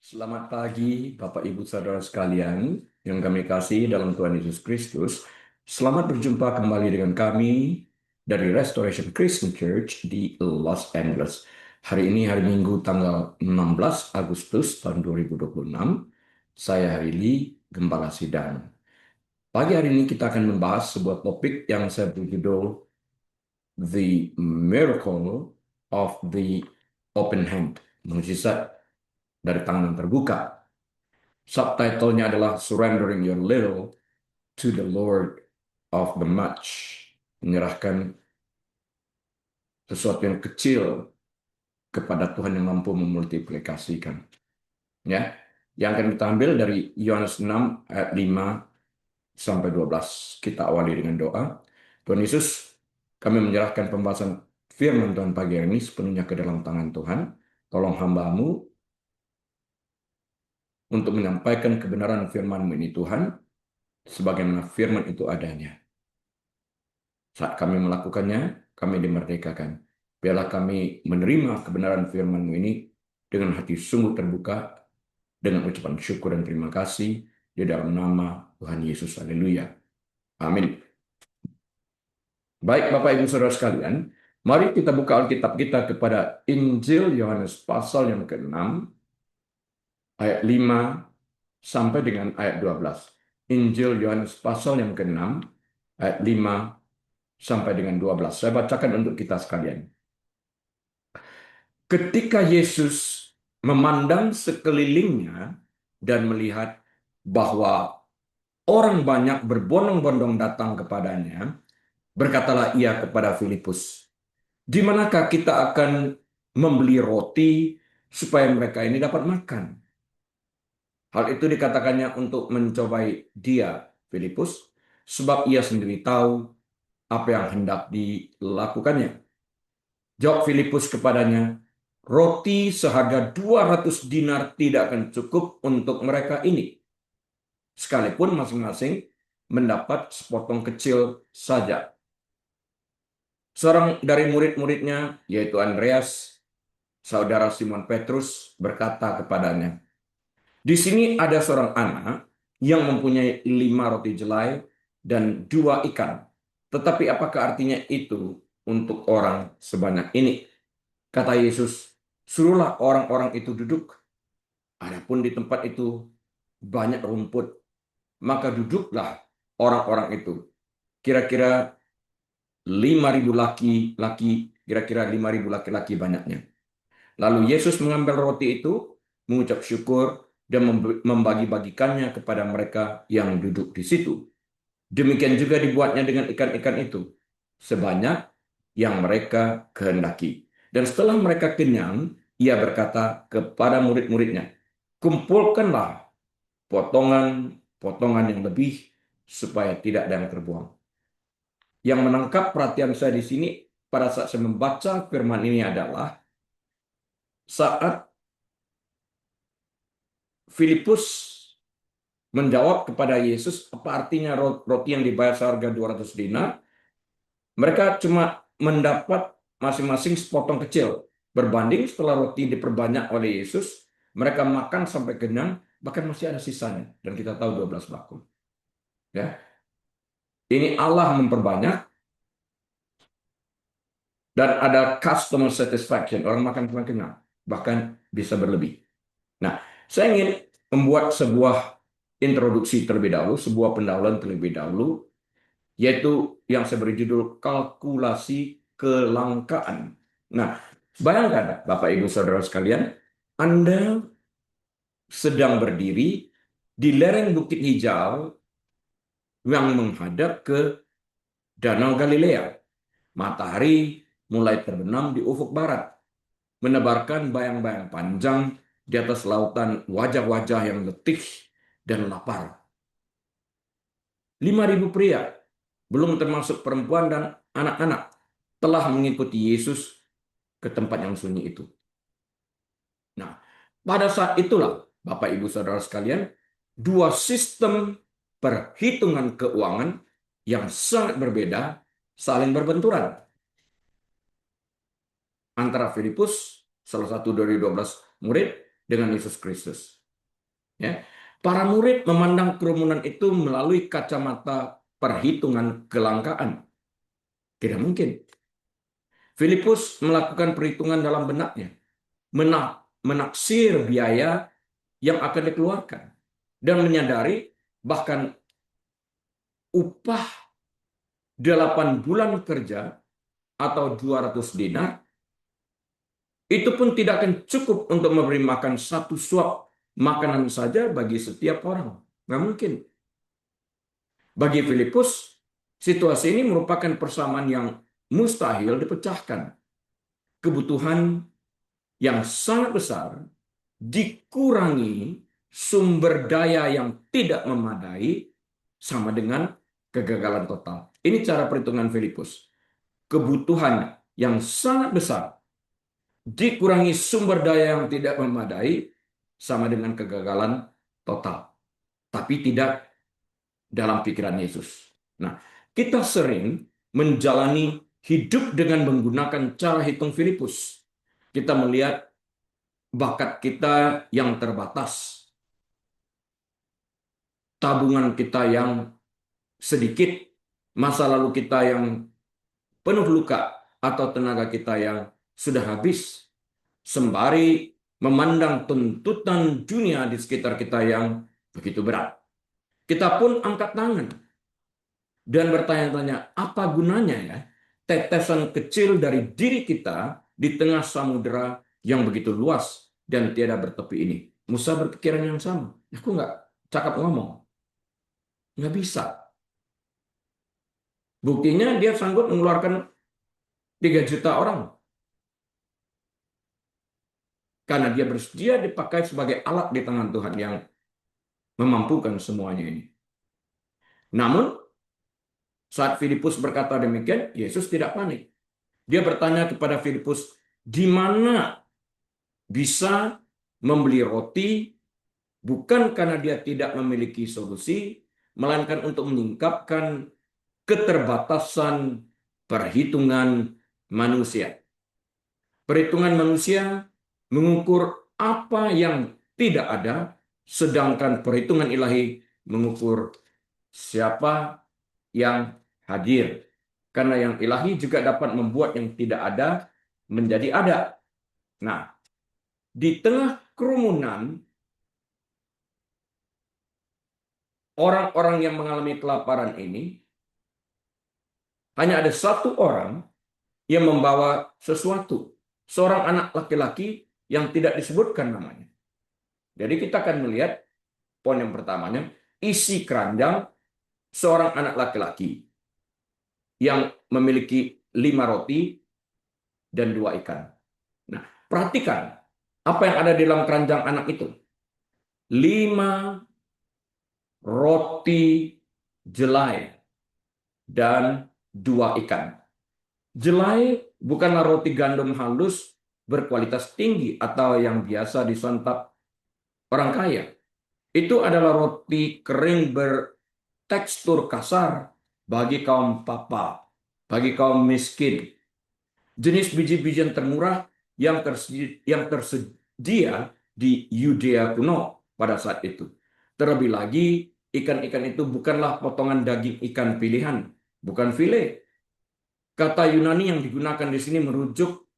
Selamat pagi, Bapak Ibu Saudara sekalian yang kami kasih dalam Tuhan Yesus Kristus. Selamat berjumpa kembali dengan kami dari Restoration Christian Church di Los Angeles. Hari ini hari Minggu tanggal 16 Agustus tahun 2026. Saya Harili, Gembala Sidang. Pagi hari ini kita akan membahas sebuah topik yang saya berjudul The Miracle of the Open Hand. Mukjizat dari tangan yang terbuka. Subtitlenya adalah Surrendering Your Little to the Lord of the Much. Menyerahkan sesuatu yang kecil kepada Tuhan yang mampu memultiplikasikan. Ya, yang akan kita ambil dari Yohanes 6 ayat 5 sampai 12. Kita awali dengan doa. Tuhan Yesus, kami menyerahkan pembahasan firman Tuhan pagi hari ini sepenuhnya ke dalam tangan Tuhan. Tolong hamba-Mu untuk menyampaikan kebenaran firman-Mu ini Tuhan, sebagaimana firman itu adanya. Saat kami melakukannya, kami dimerdekakan. Biarlah kami menerima kebenaran firman-Mu ini dengan hati sungguh terbuka, dengan ucapan syukur dan terima kasih, di dalam nama Tuhan Yesus. Haleluya. Amin. Baik Bapak Ibu Saudara sekalian, mari kita buka Alkitab kita kepada Injil Yohanes pasal yang ke-6, ayat 5 sampai dengan ayat 12. Injil Yohanes pasal yang ke-6, ayat 5 sampai dengan 12. Saya bacakan untuk kita sekalian. Ketika Yesus memandang sekelilingnya dan melihat bahwa orang banyak berbondong-bondong datang kepadanya, berkatalah ia kepada Filipus, "Di manakah kita akan membeli roti supaya mereka ini dapat makan?" Hal itu dikatakannya untuk mencobai dia, Filipus, sebab ia sendiri tahu apa yang hendak dilakukannya. Jawab Filipus kepadanya, "Roti seharga 200 dinar tidak akan cukup untuk mereka ini, sekalipun masing-masing mendapat sepotong kecil saja." Seorang dari murid-muridnya, yaitu Andreas, saudara Simon Petrus, berkata kepadanya, "Di sini ada seorang anak yang mempunyai 5 roti jelai dan 2 ikan. Tetapi apakah artinya itu untuk orang sebanyak ini?" Kata Yesus, "Suruhlah orang-orang itu duduk." Adapun di tempat itu banyak rumput, maka duduklah orang-orang itu. Kira-kira 5.000 laki-laki, kira-kira 5.000 laki-laki banyaknya. Lalu Yesus mengambil roti itu, mengucap syukur, dan membagi-bagikannya kepada mereka yang duduk di situ. Demikian juga dibuatnya dengan ikan-ikan itu, sebanyak yang mereka kehendaki. Dan setelah mereka kenyang, ia berkata kepada murid-muridnya, "Kumpulkanlah potongan-potongan yang lebih, supaya tidak ada yang terbuang." Yang menangkap perhatian saya di sini pada saat saya membaca firman ini adalah saat Filipus menjawab kepada Yesus, apa artinya roti yang dibayar seharga 200 dinar? Mereka cuma mendapat masing-masing sepotong kecil. Berbanding setelah roti diperbanyak oleh Yesus, mereka makan sampai kenyang, bahkan masih ada sisanya. Dan kita tahu 12 bakul. Ya. Ini Allah memperbanyak, dan ada customer satisfaction. Orang makan sampai kenyang, bahkan bisa berlebih. Nah, saya ingin membuat sebuah introduksi terlebih dahulu, sebuah pendahuluan terlebih dahulu, yaitu yang saya beri judul kalkulasi kelangkaan. Nah, bayangkan Bapak Ibu Saudara sekalian, Anda sedang berdiri di lereng Bukit Hijau yang menghadap ke Danau Galilea. Matahari mulai terbenam di ufuk barat, menebarkan bayang-bayang panjang di atas lautan wajah-wajah yang letih dan lapar. 5.000 pria, belum termasuk perempuan dan anak-anak, telah mengikuti Yesus ke tempat yang sunyi itu. Nah, pada saat itulah, Bapak Ibu Saudara sekalian, dua sistem perhitungan keuangan yang sangat berbeda saling berbenturan. Antara Filipus, salah satu dari 12 murid, dengan Yesus Kristus. Ya. Para murid memandang kerumunan itu melalui kacamata perhitungan kelangkaan. Tidak mungkin. Filipus melakukan perhitungan dalam benaknya, menaksir biaya yang akan dikeluarkan, dan menyadari bahkan upah 8 bulan kerja atau 200 dinar itu pun tidak akan cukup untuk memberi makan satu suap makanan saja bagi setiap orang. Nggak mungkin. Bagi Filipus, situasi ini merupakan persamaan yang mustahil dipecahkan. Kebutuhan yang sangat besar dikurangi sumber daya yang tidak memadai sama dengan kegagalan total. Ini cara perhitungan Filipus. Kebutuhan yang sangat besar dikurangi sumber daya yang tidak memadai sama dengan kegagalan total. Tapi tidak dalam pikiran Yesus. Nah, kita sering menjalani hidup dengan menggunakan cara hitung Filipus. Kita melihat bakat kita yang terbatas, tabungan kita yang sedikit, masa lalu kita yang penuh luka, atau tenaga kita yang sudah habis, sembari memandang tuntutan dunia di sekitar kita yang begitu berat. Kita pun angkat tangan dan bertanya-tanya, apa gunanya ya tetesan kecil dari diri kita di tengah samudera yang begitu luas dan tiada bertepi ini. Musa berpikiran yang sama. Aku nggak cakap ngomong. Nggak bisa. Buktinya dia sanggup mengeluarkan 3 juta orang. Karena dia bersedia dipakai sebagai alat di tangan Tuhan yang memampukan semuanya ini. Namun, saat Filipus berkata demikian, Yesus tidak panik. Dia bertanya kepada Filipus, di mana bisa membeli roti bukan karena dia tidak memiliki solusi, melainkan untuk menyingkapkan keterbatasan perhitungan manusia. Perhitungan manusia mengukur apa yang tidak ada, sedangkan perhitungan ilahi mengukur siapa yang hadir. Karena yang ilahi juga dapat membuat yang tidak ada menjadi ada. Nah, di tengah kerumunan, orang-orang yang mengalami kelaparan ini, hanya ada satu orang yang membawa sesuatu. Seorang anak laki-laki yang tidak disebutkan namanya. Jadi kita akan melihat poin yang pertamanya, isi keranjang seorang anak laki-laki yang memiliki 5 roti dan 2 ikan. Nah, perhatikan apa yang ada di dalam keranjang anak itu. 5 roti jelai dan 2 ikan. Jelai bukanlah roti gandum halus berkualitas tinggi atau yang biasa disantap orang kaya. Itu adalah roti kering bertekstur kasar bagi kaum papa, bagi kaum miskin. Jenis biji-bijian termurah yang tersedia di Yudea kuno pada saat itu. Terlebih lagi, ikan-ikan itu bukanlah potongan daging ikan pilihan, bukan file. Kata Yunani yang digunakan di sini merujuk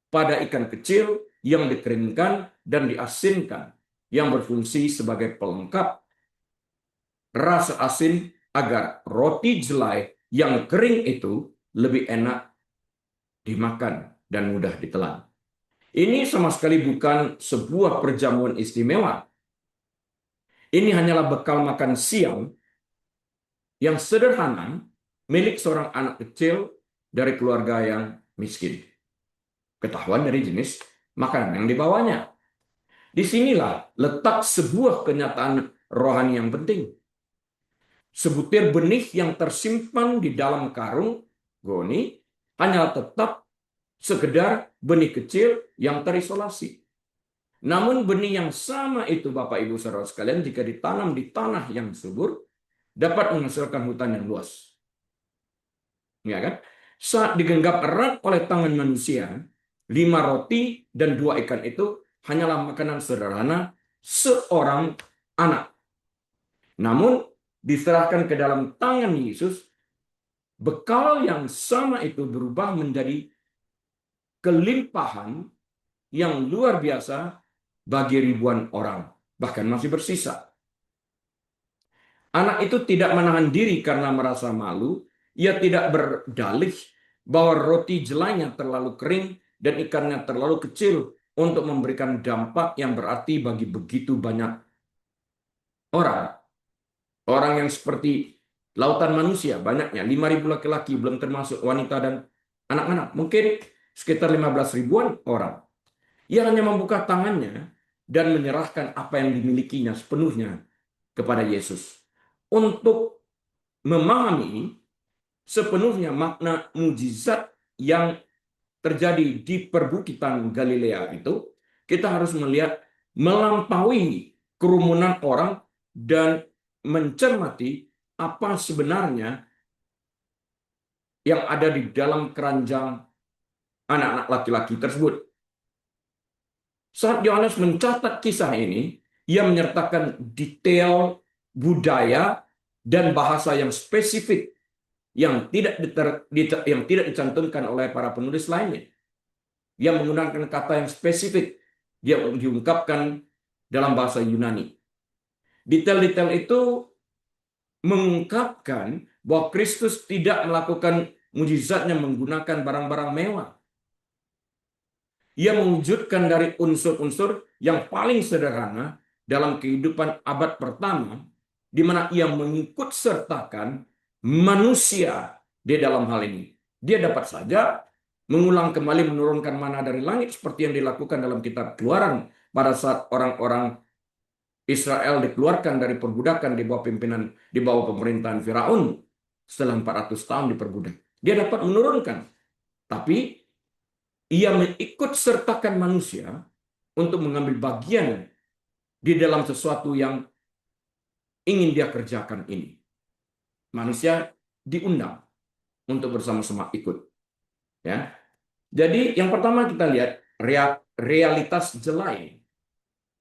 pada ikan kecil yang dikeringkan dan diasinkan, yang berfungsi sebagai pelengkap rasa asin agar roti jelai yang kering itu lebih enak dimakan dan mudah ditelan. Ini sama sekali bukan sebuah perjamuan istimewa. Ini hanyalah bekal makan siang yang sederhana milik seorang anak kecil dari keluarga yang miskin. Ketahuan dari jenis makanan yang dibawanya. Disinilah letak sebuah kenyataan rohani yang penting. Sebutir benih yang tersimpan di dalam karung goni hanyalah tetap sekedar benih kecil yang terisolasi. Namun benih yang sama itu, Bapak Ibu Saudara sekalian, jika ditanam di tanah yang subur, dapat menghasilkan hutan yang luas. Ya kan? Saat digenggam erat oleh tangan manusia, 5 roti dan 2 ikan itu hanyalah makanan sederhana seorang anak. Namun diserahkan ke dalam tangan Yesus, bekal yang sama itu berubah menjadi kelimpahan yang luar biasa bagi ribuan orang, bahkan masih bersisa. Anak itu tidak menahan diri karena merasa malu. Ia tidak berdalih bahwa roti jelainya terlalu kering dan ikannya terlalu kecil untuk memberikan dampak yang berarti bagi begitu banyak orang. Orang yang seperti lautan manusia, banyaknya 5.000 laki-laki, belum termasuk wanita dan anak-anak. Mungkin sekitar 15 ribuan orang. Ia hanya membuka tangannya dan menyerahkan apa yang dimilikinya sepenuhnya kepada Yesus. Untuk memahami sepenuhnya makna mujizat yang terjadi di perbukitan Galilea itu, kita harus melihat melampaui kerumunan orang dan mencermati apa sebenarnya yang ada di dalam keranjang anak-anak laki-laki tersebut. Saat Yohanes mencatat kisah ini, ia menyertakan detail budaya dan bahasa yang spesifik yang tidak dicantumkan oleh para penulis lainnya. Dia menggunakan kata yang spesifik, dia diungkapkan dalam bahasa Yunani. Detail-detail itu mengungkapkan bahwa Kristus tidak melakukan mujizatnya menggunakan barang-barang mewah. Ia mewujudkan dari unsur-unsur yang paling sederhana dalam kehidupan abad pertama, di mana ia mengikut sertakan manusia di dalam hal ini. Dia dapat saja mengulang kembali menurunkan mana dari langit seperti yang dilakukan dalam kitab Keluaran pada saat orang-orang Israel dikeluarkan dari perbudakan di bawah pemerintahan Firaun setelah 400 tahun diperbudak. Dia dapat menurunkan, tapi ia mengikut sertakan manusia untuk mengambil bagian di dalam sesuatu yang ingin dia kerjakan ini. Manusia diundang untuk bersama-sama ikut. Ya. Jadi yang pertama kita lihat realitas jelai.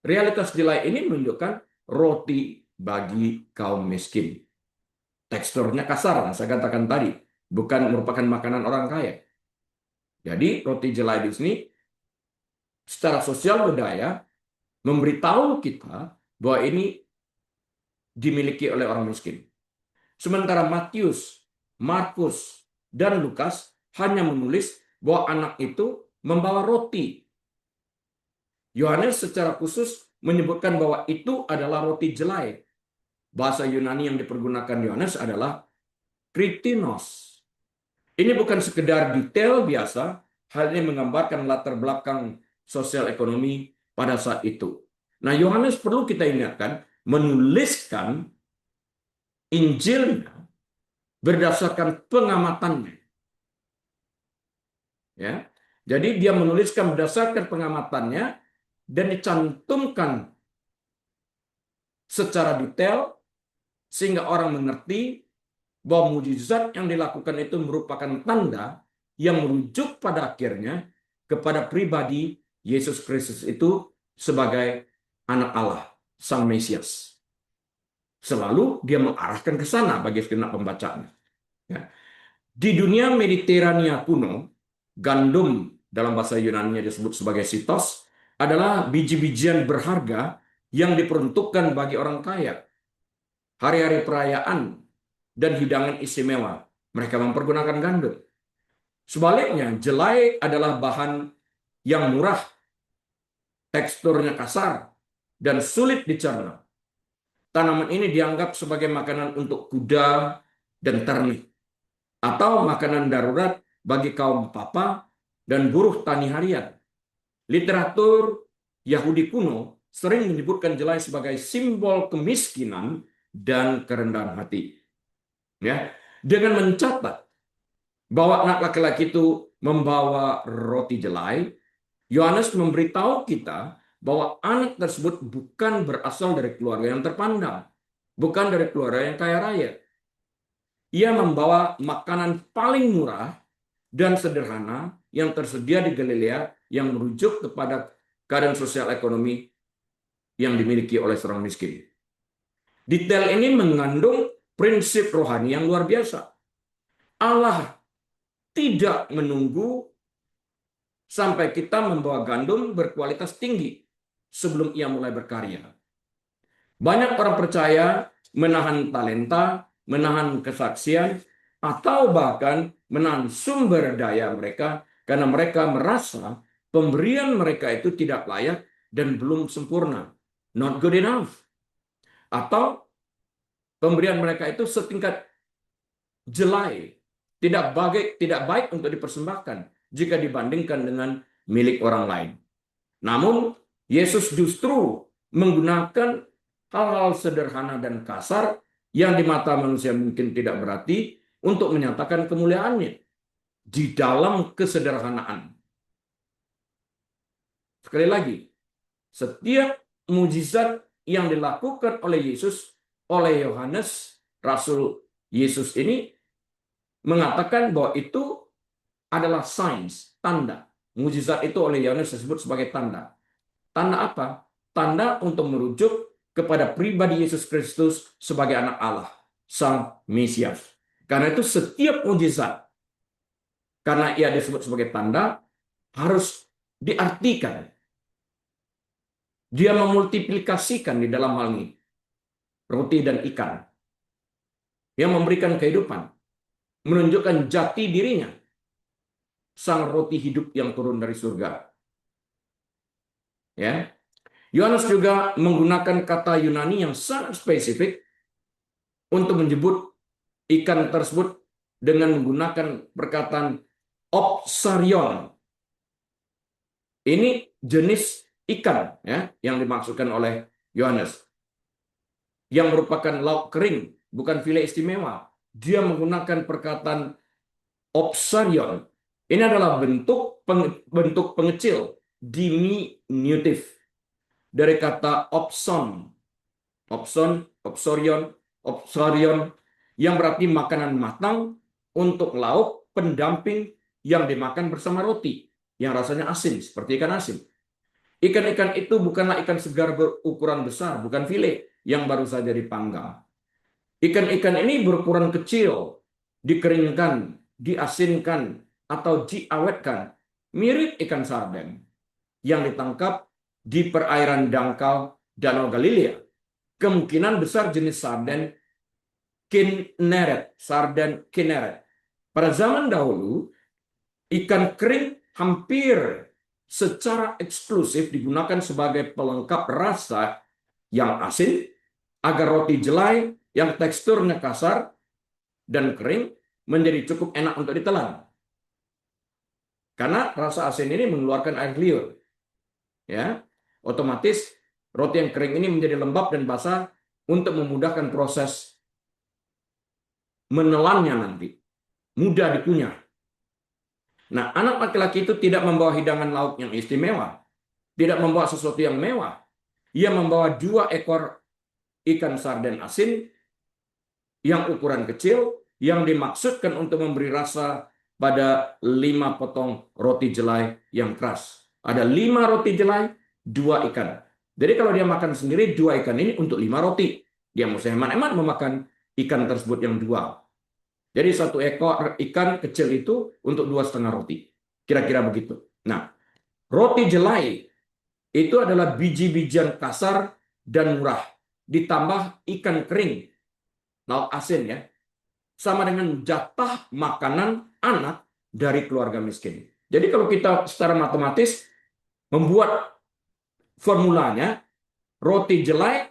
Realitas jelai ini menunjukkan roti bagi kaum miskin. Teksturnya kasar, saya katakan tadi, bukan merupakan makanan orang kaya. Jadi roti jelai di sini secara sosial budaya memberitahu kita bahwa ini dimiliki oleh orang miskin. Sementara Matius, Markus, dan Lukas hanya menulis bahwa anak itu membawa roti. Yohanes secara khusus menyebutkan bahwa itu adalah roti jelai. Bahasa Yunani yang dipergunakan Yohanes adalah kritinos. Ini bukan sekedar detail biasa, hal ini menggambarkan latar belakang sosial ekonomi pada saat itu. Nah, Yohanes perlu kita ingatkan, menuliskan Injilnya berdasarkan pengamatannya. Ya. Jadi dia menuliskan berdasarkan pengamatannya dan dicantumkan secara detail sehingga orang mengerti bahwa mujizat yang dilakukan itu merupakan tanda yang merujuk pada akhirnya kepada pribadi Yesus Kristus itu sebagai anak Allah, Sang Mesias. Selalu dia mengarahkan ke sana bagi segenap pembacanya. Ya. Di dunia Mediterania kuno, gandum dalam bahasa Yunani disebut sebagai sitos adalah biji-bijian berharga yang diperuntukkan bagi orang kaya. Hari-hari perayaan dan hidangan istimewa, mereka mempergunakan gandum. Sebaliknya, jelai adalah bahan yang murah, teksturnya kasar, dan sulit dicerna. Tanaman ini dianggap sebagai makanan untuk kuda dan ternak, atau makanan darurat bagi kaum papa dan buruh tani harian. Literatur Yahudi kuno sering menyebutkan jelai sebagai simbol kemiskinan dan kerendahan hati. Ya, dengan mencatat bahwa anak laki-laki itu membawa roti jelai, Yohanes memberitahu kita bahwa anak tersebut bukan berasal dari keluarga yang terpandang, bukan dari keluarga yang kaya raya. Ia membawa makanan paling murah dan sederhana yang tersedia di Galilea yang merujuk kepada keadaan sosial ekonomi yang dimiliki oleh seorang miskin. Detail ini mengandung prinsip rohani yang luar biasa. Allah tidak menunggu sampai kita membawa gandum berkualitas tinggi sebelum ia mulai berkarya. Banyak orang percaya menahan talenta, menahan kesaksian, atau bahkan menahan sumber daya mereka karena mereka merasa pemberian mereka itu tidak layak dan belum sempurna. Not good enough. Atau pemberian mereka itu setingkat jelai, tidak baik untuk dipersembahkan jika dibandingkan dengan milik orang lain. Namun, Yesus justru menggunakan hal-hal sederhana dan kasar yang di mata manusia mungkin tidak berarti untuk menyatakan kemuliaannya di dalam kesederhanaan. Sekali lagi, setiap mujizat yang dilakukan oleh Yesus, oleh Yohanes, Rasul Yesus ini mengatakan bahwa itu adalah signs, tanda. Mujizat itu oleh Yohanes disebut sebagai tanda. Tanda apa? Tanda untuk merujuk kepada pribadi Yesus Kristus sebagai anak Allah, Sang Mesias. Karena itu setiap mujizat, karena ia disebut sebagai tanda, harus diartikan. Dia memultiplikasikan di dalam hal ini roti dan ikan. Dia memberikan kehidupan, menunjukkan jati dirinya, sang roti hidup yang turun dari surga. Ya, Yohanes juga menggunakan kata Yunani yang sangat spesifik untuk menyebut ikan tersebut dengan menggunakan perkataan opsarion. Ini jenis ikan ya yang dimaksudkan oleh Yohanes, yang merupakan lauk kering, bukan file istimewa. Dia menggunakan perkataan opsarion. Ini adalah bentuk pengecil, diminutif dari kata opson, opsorion, yang berarti makanan matang untuk lauk pendamping yang dimakan bersama roti yang rasanya asin seperti ikan asin. Ikan-ikan itu bukanlah ikan segar berukuran besar, bukan file yang baru saja dipanggang. Ikan-ikan ini berukuran kecil, dikeringkan, diasinkan, atau diawetkan, mirip ikan sarden yang ditangkap di perairan dangkal Danau Galilea. Kemungkinan besar jenis sarden Kinneret, sarden Kinneret. Pada zaman dahulu, ikan kering hampir secara eksklusif digunakan sebagai pelengkap rasa yang asin agar roti jelai yang teksturnya kasar dan kering menjadi cukup enak untuk ditelan. Karena rasa asin ini mengeluarkan air liur. Ya, otomatis roti yang kering ini menjadi lembab dan basah untuk memudahkan proses menelannya nanti. Mudah dikunyah. Nah, anak laki-laki itu tidak membawa hidangan lauk yang istimewa. Tidak membawa sesuatu yang mewah. Ia membawa 2 ekor ikan sarden asin yang ukuran kecil yang dimaksudkan untuk memberi rasa pada 5 potong roti jelai yang keras. Ada 5 roti jelai, 2 ikan. Jadi kalau dia makan sendiri 2 ikan ini untuk 5 roti. Dia mesti hemat-hemat memakan ikan tersebut yang 2. Jadi 1 ekor ikan kecil itu untuk 2,5 roti. Kira-kira begitu. Nah, roti jelai itu adalah biji-bijian kasar dan murah. Ditambah ikan kering, lauk asin ya. Sama dengan jatah makanan anak dari keluarga miskin. Jadi kalau kita secara matematis membuat formulanya, roti jelai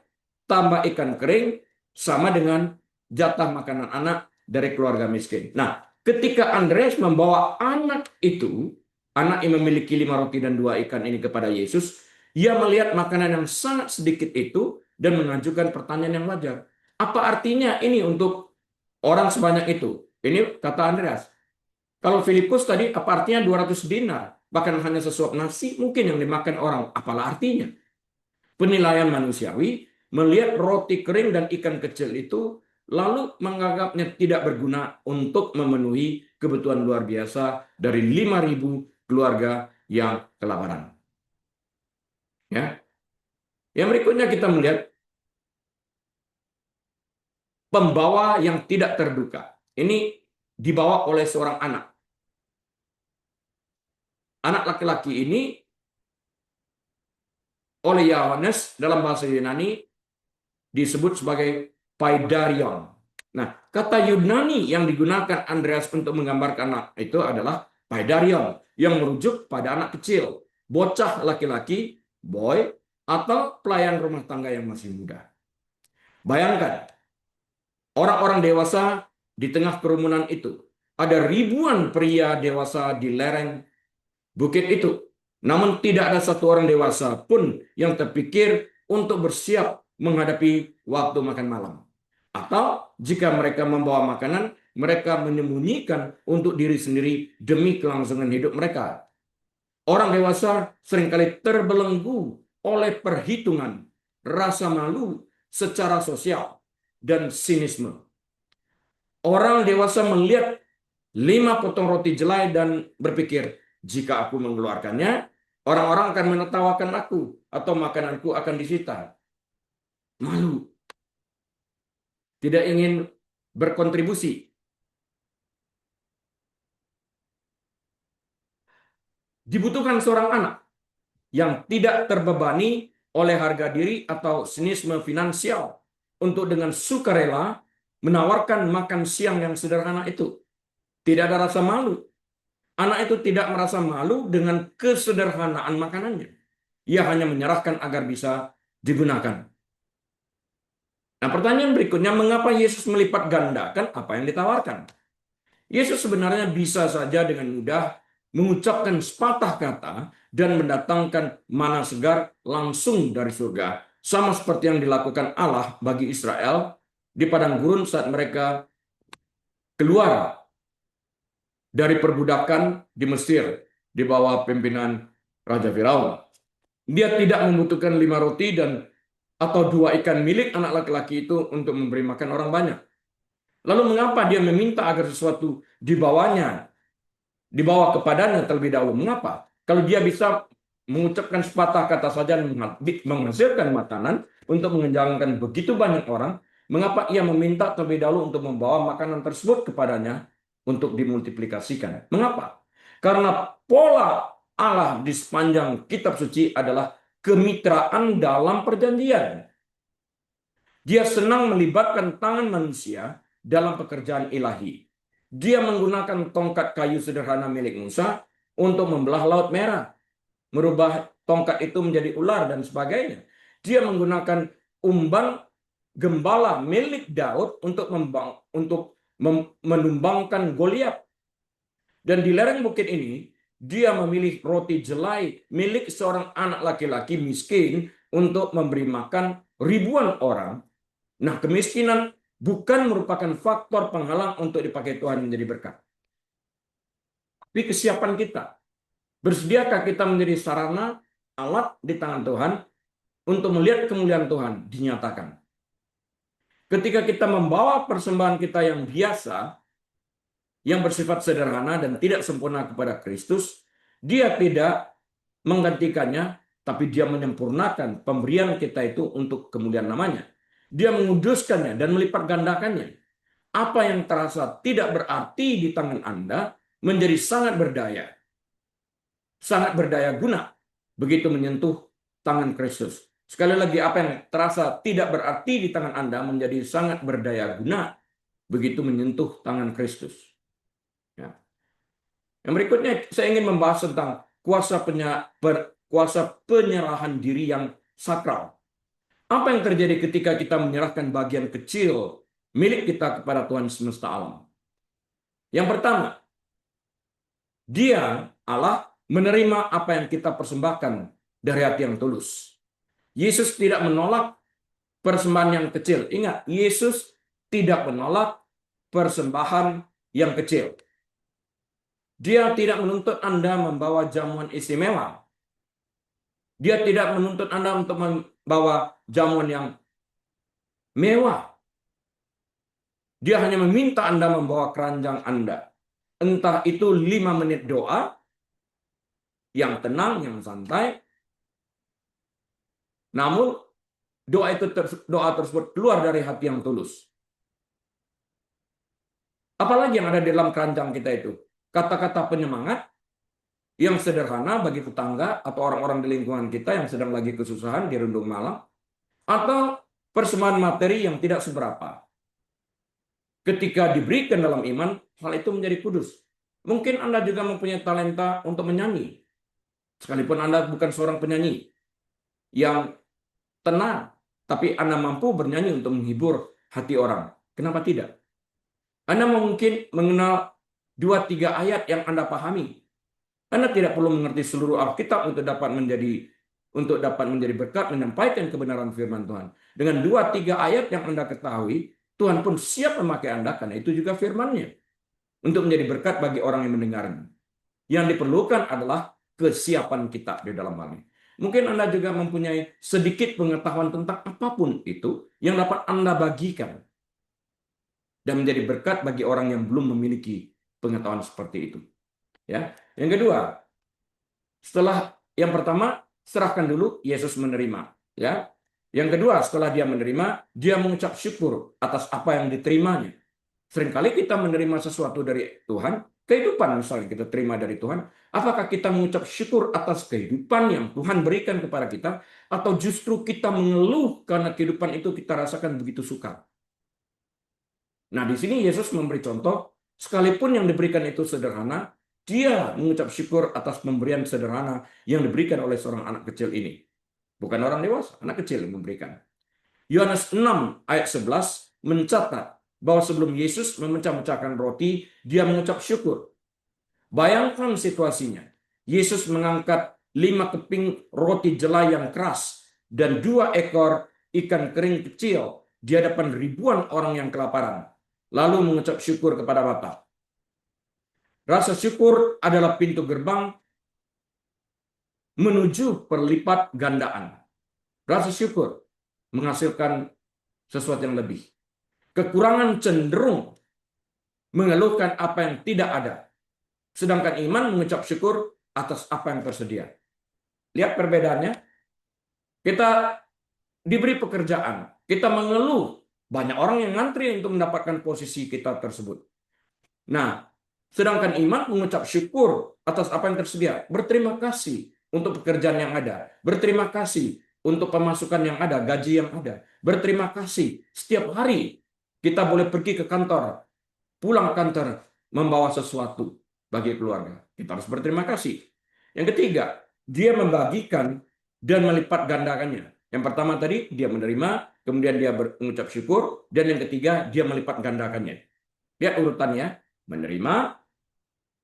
tambah ikan kering sama dengan jatah makanan anak dari keluarga miskin. Nah, ketika Andreas membawa anak itu, anak yang memiliki 5 roti dan 2 ikan ini kepada Yesus, ia melihat makanan yang sangat sedikit itu dan mengajukan pertanyaan yang wajar. Apa artinya ini untuk orang sebanyak itu? Ini kata Andreas. Kalau Filipus tadi, apa artinya 200 dinar? Bahkan hanya sesuap nasi mungkin yang dimakan orang. Apalah artinya? Penilaian manusiawi melihat roti kering dan ikan kecil itu lalu menganggapnya tidak berguna untuk memenuhi kebutuhan luar biasa dari 5.000 keluarga yang kelaparan. Ya. Yang berikutnya kita melihat pembawa yang tidak terduga. Ini dibawa oleh seorang anak. Anak laki-laki ini oleh Yohanes dalam bahasa Yunani disebut sebagai Paidarion. Nah, kata Yunani yang digunakan Andreas untuk menggambarkan anak itu adalah Paidarion, yang merujuk pada anak kecil, bocah laki-laki, boy, atau pelayan rumah tangga yang masih muda. Bayangkan, orang-orang dewasa di tengah kerumunan itu. Ada ribuan pria dewasa di lereng bukit itu. Namun tidak ada satu orang dewasa pun yang terpikir untuk bersiap menghadapi waktu makan malam. Atau jika mereka membawa makanan, mereka menyembunyikan untuk diri sendiri demi kelangsungan hidup mereka. Orang dewasa seringkali terbelenggu oleh perhitungan, rasa malu secara sosial, dan sinisme. Orang dewasa melihat 5 potong roti jelai dan berpikir, jika aku mengeluarkannya, orang-orang akan menertawakan aku atau makananku akan disita. Malu, tidak ingin berkontribusi. Dibutuhkan seorang anak yang tidak terbebani oleh harga diri atau sinisme finansial untuk dengan sukarela menawarkan makan siang yang sederhana itu. Tidak ada rasa malu. Anak itu tidak merasa malu dengan kesederhanaan makanannya. Ia hanya menyerahkan agar bisa digunakan. Nah, pertanyaan berikutnya, mengapa Yesus melipat gandakan apa yang ditawarkan? Yesus sebenarnya bisa saja dengan mudah mengucapkan sepatah kata dan mendatangkan mana segar langsung dari surga, sama seperti yang dilakukan Allah bagi Israel di padang gurun saat mereka keluar dari perbudakan di Mesir di bawah pimpinan Raja Firaun. Dia tidak membutuhkan 5 roti atau 2 ikan milik anak laki-laki itu untuk memberi makan orang banyak. Lalu mengapa dia meminta agar sesuatu dibawa kepadanya terlebih dahulu? Mengapa? Kalau dia bisa mengucapkan sepatah kata saja dan menghasilkan makanan untuk mengenyangkan begitu banyak orang, mengapa ia meminta terlebih dahulu untuk membawa makanan tersebut kepadanya untuk dimultiplikasikan? Mengapa? Karena pola Allah di sepanjang kitab suci adalah kemitraan dalam perjanjian. Dia senang melibatkan tangan manusia dalam pekerjaan ilahi. Dia menggunakan tongkat kayu sederhana milik Musa untuk membelah Laut Merah, merubah tongkat itu menjadi ular dan sebagainya. Dia menggunakan umban gembala milik Daud untuk menumbangkan Goliat. Dan di lereng bukit ini, dia memilih roti jelai milik seorang anak laki-laki miskin untuk memberi makan ribuan orang. Nah, kemiskinan bukan merupakan faktor penghalang untuk dipakai Tuhan menjadi berkat. Tapi kesiapan kita. Bersediakah kita menjadi sarana, alat di tangan Tuhan untuk melihat kemuliaan Tuhan dinyatakan. Ketika kita membawa persembahan kita yang biasa, yang bersifat sederhana dan tidak sempurna kepada Kristus, dia tidak menggantikannya, tapi dia menyempurnakan pemberian kita itu untuk kemuliaan namanya. Dia menguduskannya dan melipat gandakannya. Apa yang terasa tidak berarti di tangan Anda menjadi sangat berdaya guna begitu menyentuh tangan Kristus. Sekali lagi, apa yang terasa tidak berarti di tangan Anda menjadi sangat berdaya guna begitu menyentuh tangan Kristus. Ya. Yang berikutnya saya ingin membahas tentang kuasa penyerahan diri yang sakral. Apa yang terjadi ketika kita menyerahkan bagian kecil milik kita kepada Tuhan semesta alam? Yang pertama, Dia, Allah, menerima apa yang kita persembahkan dari hati yang tulus. Yesus tidak menolak persembahan yang kecil. Ingat, Yesus tidak menolak persembahan yang kecil. Dia tidak menuntut Anda membawa jamuan istimewa. Dia tidak menuntut Anda untuk membawa jamuan yang mewah. Dia hanya meminta Anda membawa keranjang Anda. Entah itu 5 menit doa, yang tenang, yang santai. Namun doa tersebut keluar dari hati yang tulus. Apalagi yang ada di dalam keranjang kita itu? Kata-kata penyemangat yang sederhana bagi tetangga atau orang-orang di lingkungan kita yang sedang lagi kesusahan di rundung malam, atau persembahan materi yang tidak seberapa. Ketika diberikan dalam iman, hal itu menjadi kudus. Mungkin Anda juga mempunyai talenta untuk menyanyi, sekalipun Anda bukan seorang penyanyi yang tenang, tapi Anda mampu bernyanyi untuk menghibur hati orang. Kenapa tidak? Anda mungkin mengenal 2-3 ayat yang Anda pahami. Anda tidak perlu mengerti seluruh Alkitab untuk dapat menjadi berkat menyampaikan kebenaran firman Tuhan. Dengan 2-3 ayat yang Anda ketahui, Tuhan pun siap memakai Anda karena itu juga firman-Nya untuk menjadi berkat bagi orang yang mendengarnya. Yang diperlukan adalah kesiapan kita di dalam hal ini. Mungkin Anda juga mempunyai sedikit pengetahuan tentang apapun itu yang dapat Anda bagikan dan menjadi berkat bagi orang yang belum memiliki pengetahuan seperti itu. Ya. Yang kedua, setelah yang pertama, serahkan dulu, Yesus menerima. Ya. Yang kedua, setelah dia menerima, dia mengucap syukur atas apa yang diterimanya. Seringkali kita menerima sesuatu dari Tuhan, kehidupan misalnya kita terima dari Tuhan, apakah kita mengucap syukur atas kehidupan yang Tuhan berikan kepada kita, atau justru kita mengeluh karena kehidupan itu kita rasakan begitu sukar? Nah, di sini Yesus memberi contoh, sekalipun yang diberikan itu sederhana, dia mengucap syukur atas pemberian sederhana yang diberikan oleh seorang anak kecil ini. Bukan orang dewasa, anak kecil yang memberikan. Yohanes 6 ayat 11 mencatat bahwa sebelum Yesus memecah-mecahkan roti, dia mengucap syukur. Bayangkan situasinya. Yesus mengangkat 5 keping roti jelai yang keras dan 2 ekor ikan kering kecil di hadapan ribuan orang yang kelaparan. Lalu mengucap syukur kepada Bapa. Rasa syukur adalah pintu gerbang menuju perlipat gandaan. Rasa syukur menghasilkan sesuatu yang lebih. Kekurangan cenderung mengeluhkan apa yang tidak ada. Sedangkan iman mengucap syukur atas apa yang tersedia. Lihat perbedaannya. Kita diberi pekerjaan. Kita mengeluh. Banyak orang yang ngantri untuk mendapatkan posisi kita tersebut. Nah, sedangkan iman mengucap syukur atas apa yang tersedia. Berterima kasih untuk pekerjaan yang ada. Berterima kasih untuk pemasukan yang ada, gaji yang ada. Berterima kasih setiap hari kita boleh pergi ke kantor, pulang kantor membawa sesuatu bagi keluarga. Kita harus berterima kasih. Yang ketiga, dia membagikan dan melipat gandakannya. Yang pertama tadi dia menerima, kemudian dia mengucap syukur, dan yang ketiga dia melipat gandakannya. Lihat urutannya, menerima,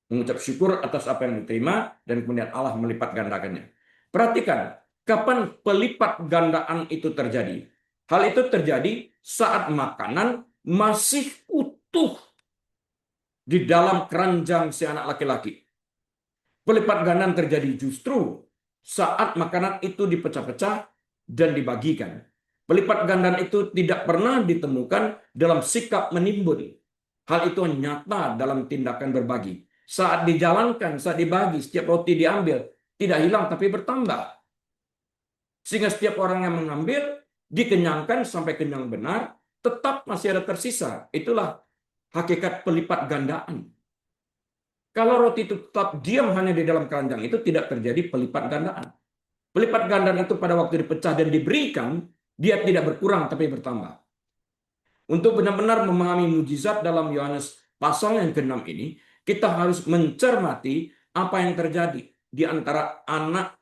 mengucap syukur atas apa yang diterima, dan kemudian Allah melipat gandakannya. Perhatikan, kapan pelipat gandaan itu terjadi? Hal itu terjadi saat makanan masih utuh di dalam keranjang si anak laki-laki. Pelipat gandaan terjadi justru saat makanan itu dipecah-pecah dan dibagikan. Pelipat gandaan itu tidak pernah ditemukan dalam sikap menimbun. Hal itu nyata dalam tindakan berbagi. Saat dijalankan, saat dibagi, setiap roti diambil, tidak hilang tapi bertambah. Sehingga setiap orang yang mengambil, dikenyangkan sampai kenyang benar, tetap masih ada tersisa. Itulah hakikat pelipat gandaan. Kalau roti itu tetap diam hanya di dalam keranjang, itu tidak terjadi pelipat gandaan. Pelipat gandaan itu pada waktu dipecah dan diberikan, dia tidak berkurang tapi bertambah. Untuk benar-benar memahami mujizat dalam Yohanes pasal yang ke-6 ini, kita harus mencermati apa yang terjadi di antara anak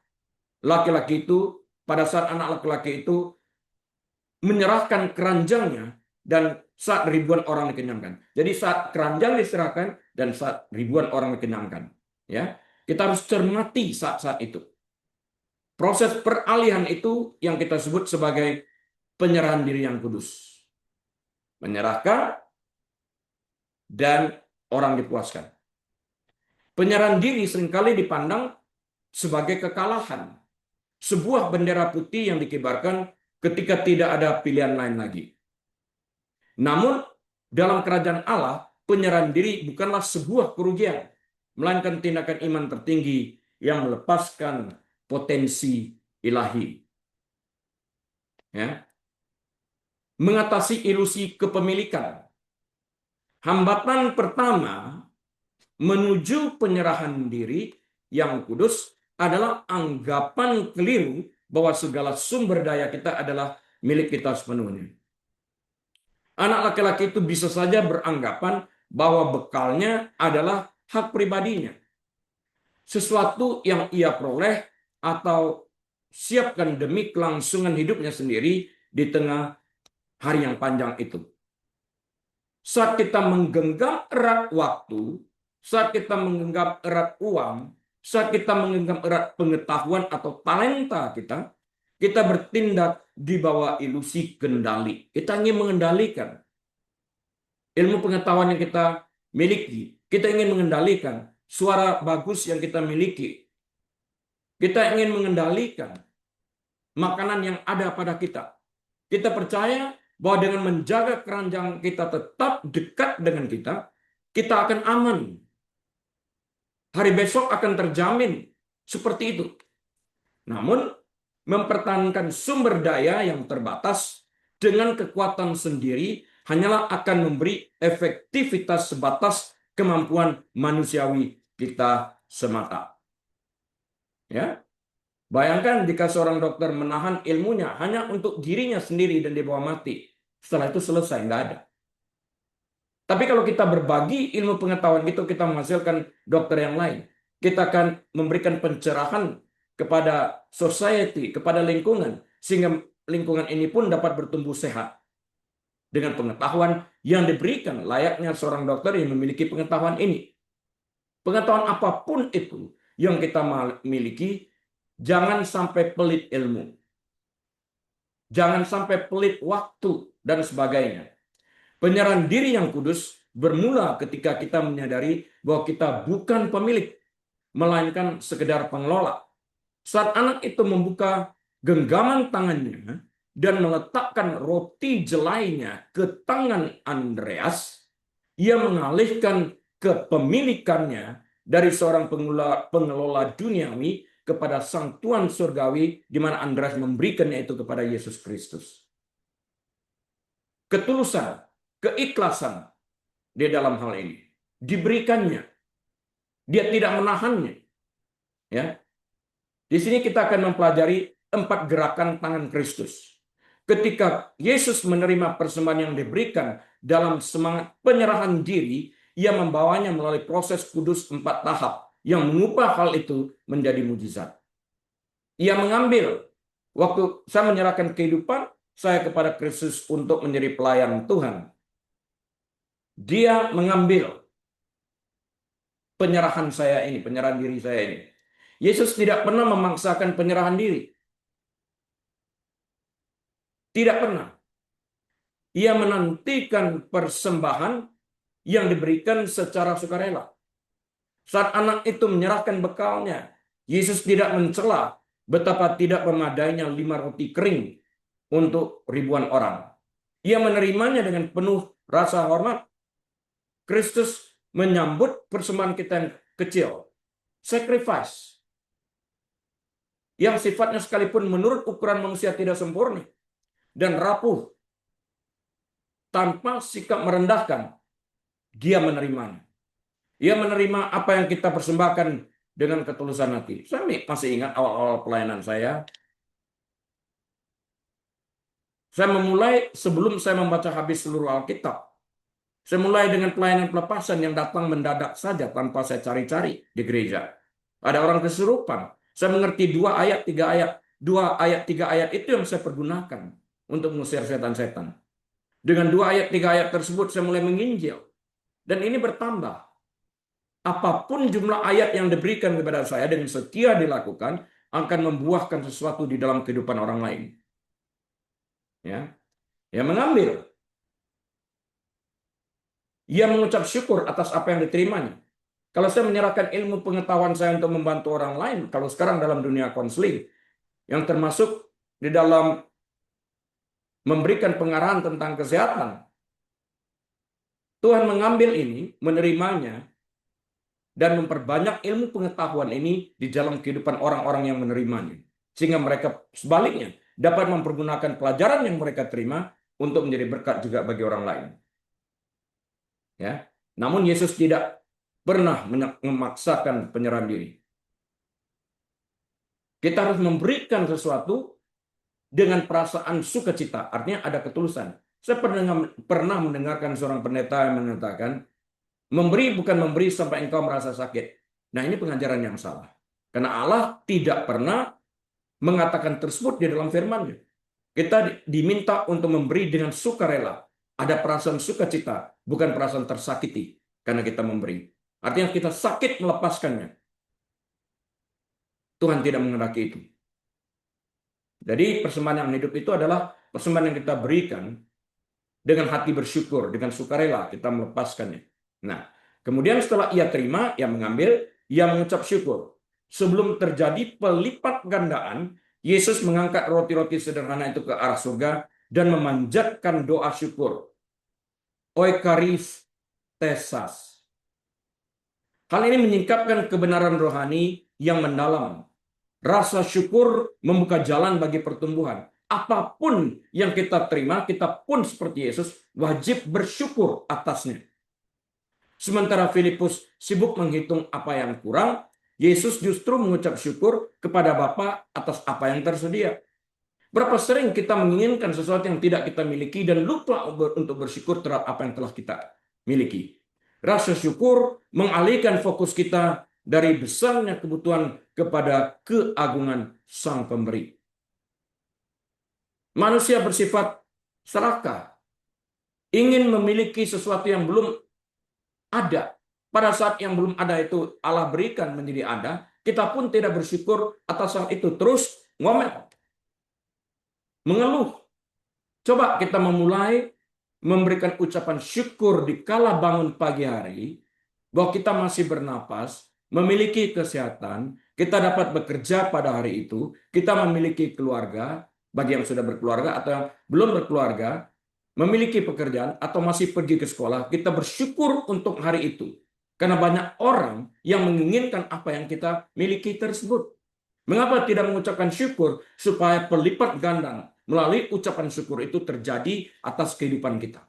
laki-laki itu pada saat anak laki-laki itu menyerahkan keranjangnya dan saat ribuan orang dikenyangkan. Jadi saat keranjang diserahkan dan saat ribuan orang dikenyangkan. Ya, kita harus cermati saat-saat itu. Proses peralihan itu yang kita sebut sebagai penyerahan diri yang kudus. Menyerahkan dan orang dipuaskan. Penyerahan diri seringkali dipandang sebagai kekalahan. Sebuah bendera putih yang dikibarkan ketika tidak ada pilihan lain lagi. Namun, dalam kerajaan Allah, penyerahan diri bukanlah sebuah kerugian, melainkan tindakan iman tertinggi yang melepaskan potensi ilahi. Ya. mengatasi ilusi kepemilikan. Hambatan pertama menuju penyerahan diri yang kudus adalah anggapan keliru bahwa segala sumber daya kita adalah milik kita sepenuhnya. Anak laki-laki itu bisa saja beranggapan bahwa bekalnya adalah hak pribadinya, sesuatu yang ia peroleh atau siapkan demi kelangsungan hidupnya sendiri di tengah hari yang panjang itu. Saat kita menggenggam erat waktu, saat kita menggenggam erat uang, saat kita menggenggam erat pengetahuan atau talenta kita, kita bertindak di bawah ilusi kendali. Kita ingin mengendalikan ilmu pengetahuan yang kita miliki. Kita ingin mengendalikan suara bagus yang kita miliki. Kita ingin mengendalikan makanan yang ada pada kita. Kita percaya bahwa dengan menjaga keranjang kita tetap dekat dengan kita akan aman. Hari besok akan terjamin seperti itu. Namun, mempertahankan sumber daya yang terbatas dengan kekuatan sendiri hanyalah akan memberi efektivitas sebatas kemampuan manusiawi kita semata. Ya, bayangkan jika seorang dokter menahan ilmunya hanya untuk dirinya sendiri dan dibawa mati. Setelah itu selesai, nggak ada. Tapi kalau kita berbagi ilmu pengetahuan itu, kita menghasilkan dokter yang lain. Kita akan memberikan pencerahan kepada society, kepada lingkungan, sehingga lingkungan ini pun dapat bertumbuh sehat dengan pengetahuan yang diberikan layaknya seorang dokter yang memiliki pengetahuan ini. Pengetahuan apapun itu yang kita miliki, jangan sampai pelit ilmu. Jangan sampai pelit waktu dan sebagainya. Penyerahan diri yang kudus bermula ketika kita menyadari bahwa kita bukan pemilik, melainkan sekedar pengelola. Saat anak itu membuka genggaman tangannya dan meletakkan roti jelainya ke tangan Andreas, ia mengalihkan kepemilikannya dari seorang pengelola duniawi kepada Sang Tuan Surgawi, di mana Andreas memberikannya itu kepada Yesus Kristus. Ketulusan, keikhlasan di dalam hal ini diberikannya. Dia tidak menahannya. Ya. Di sini kita akan mempelajari 4 gerakan tangan Kristus. Ketika Yesus menerima persembahan yang diberikan dalam semangat penyerahan diri, ia membawanya melalui proses kudus 4 tahap yang mengubah hal itu menjadi mujizat. Ia mengambil, waktu saya menyerahkan kehidupan saya kepada Kristus untuk menjadi pelayan Tuhan, dia mengambil penyerahan saya ini, penyerahan diri saya ini. Yesus tidak pernah memaksakan penyerahan diri. Tidak pernah. Ia menantikan persembahan yang diberikan secara sukarela. Saat anak itu menyerahkan bekalnya, Yesus tidak mencela betapa tidak memadainya 5 roti kering untuk ribuan orang. Ia menerimanya dengan penuh rasa hormat. Kristus menyambut persembahan kita yang kecil, sacrifice, yang sifatnya sekalipun menurut ukuran manusia tidak sempurna dan rapuh, tanpa sikap merendahkan, dia menerimanya. Ia menerima apa yang kita persembahkan dengan ketulusan hati. Saya masih ingat awal-awal pelayanan saya. Saya memulai sebelum saya membaca habis seluruh Alkitab. Saya mulai dengan pelayanan pelepasan yang datang mendadak saja tanpa saya cari-cari di gereja. Ada orang kesurupan. Saya mengerti 2 ayat, 3 ayat. 2 ayat, 3 ayat itu yang saya pergunakan untuk mengusir setan-setan. Dengan 2 ayat, 3 ayat tersebut saya mulai menginjil. Dan ini bertambah. Apapun jumlah ayat yang diberikan kepada saya dengan setia dilakukan, akan membuahkan sesuatu di dalam kehidupan orang lain. Ya, yang mengambil. Ia mengucap syukur atas apa yang diterimanya. Kalau saya menyerahkan ilmu pengetahuan saya untuk membantu orang lain, kalau sekarang dalam dunia konseling, yang termasuk di dalam memberikan pengarahan tentang kesehatan, Tuhan mengambil ini, menerimanya, dan memperbanyak ilmu pengetahuan ini di dalam kehidupan orang-orang yang menerimanya. Sehingga mereka sebaliknya dapat mempergunakan pelajaran yang mereka terima untuk menjadi berkat juga bagi orang lain. Ya. Namun Yesus tidak pernah memaksakan penyerahan diri. Kita harus memberikan sesuatu dengan perasaan sukacita, artinya ada ketulusan. Saya pernah mendengarkan seorang pendeta yang mengatakan, memberi bukan memberi sampai engkau merasa sakit. Nah, ini pengajaran yang salah. Karena Allah tidak pernah mengatakan tersebut di dalam firman-Nya. Kita diminta untuk memberi dengan sukarela. Ada perasaan sukacita, bukan perasaan tersakiti karena kita memberi. Artinya kita sakit melepaskannya. Tuhan tidak menghendaki itu. Jadi persembahan yang hidup itu adalah persembahan yang kita berikan dengan hati bersyukur, dengan sukarela kita melepaskannya. Nah, kemudian setelah ia terima, ia mengambil, ia mengucap syukur. Sebelum terjadi pelipat gandaan, Yesus mengangkat roti-roti sederhana itu ke arah surga dan memanjatkan doa syukur. Oikaristes. Hal ini menyingkapkan kebenaran rohani yang mendalam. Rasa syukur membuka jalan bagi pertumbuhan. Apapun yang kita terima, kita pun seperti Yesus wajib bersyukur atasnya. Sementara Filipus sibuk menghitung apa yang kurang, Yesus justru mengucap syukur kepada Bapa atas apa yang tersedia. Berapa sering kita menginginkan sesuatu yang tidak kita miliki dan lupa untuk bersyukur terhadap apa yang telah kita miliki. Rasa syukur mengalihkan fokus kita dari besarnya kebutuhan kepada keagungan Sang Pemberi. Manusia bersifat serakah, ingin memiliki sesuatu yang belum ada. Pada saat yang belum ada itu Allah berikan menjadi ada, kita pun tidak bersyukur atas hal itu. Terus ngomel, mengeluh. Coba kita memulai memberikan ucapan syukur di kala bangun pagi hari, bahwa kita masih bernapas, memiliki kesehatan, kita dapat bekerja pada hari itu, kita memiliki keluarga, bagi yang sudah berkeluarga atau yang belum berkeluarga, memiliki pekerjaan atau masih pergi ke sekolah, kita bersyukur untuk hari itu. Karena banyak orang yang menginginkan apa yang kita miliki tersebut. Mengapa tidak mengucapkan syukur supaya pelipat ganda melalui ucapan syukur itu terjadi atas kehidupan kita?